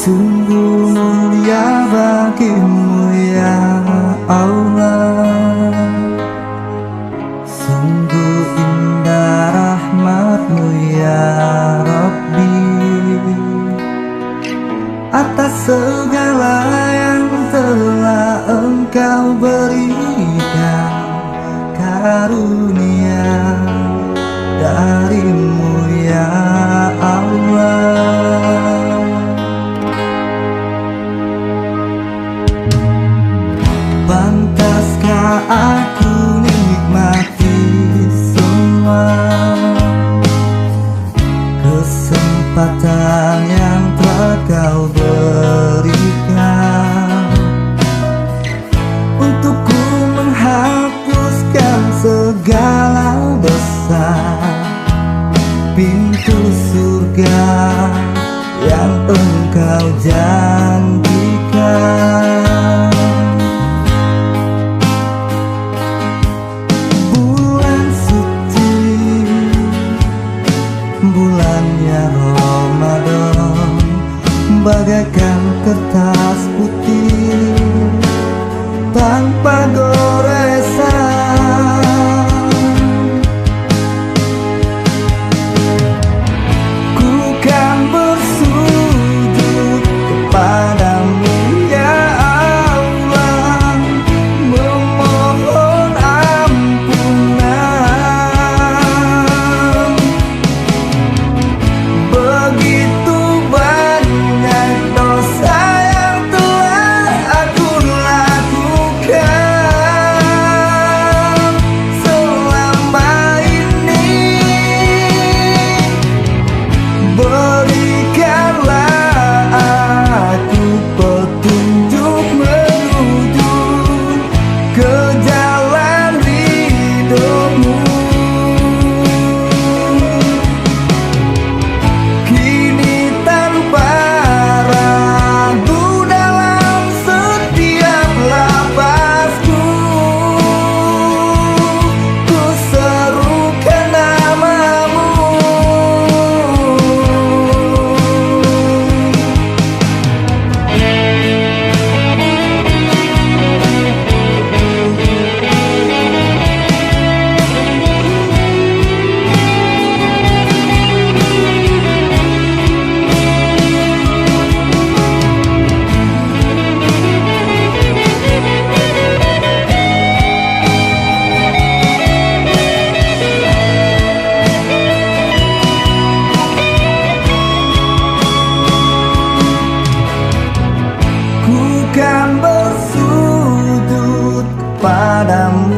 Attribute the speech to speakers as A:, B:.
A: Sungguh mulia bagimu ya Allah, sungguh indah rahmatmu ya Rabbi. Atas segala yang telah Engkau berikan, karunia darimu ya Allah. Pantaskah aku nikmati semua kesempatan yang telah Kau berikan untukku menghapuskan segala dosa, pintu surga yang Engkau janjikan. Bulannya Ramadan bagaikan kertas putih tanpa goresan. Ku kan bersujud kepadamu ya Allah, memohon ampunan. Begitu banyak dosa yang telah aku lakukan selama ini. Berikanlah aku petunjuk menuju ke jalan ridho-Mu. Kini tanpa ragu dalam setiap lapasku, ku serukan nama-Mu. Ku kan bersujud kepadamu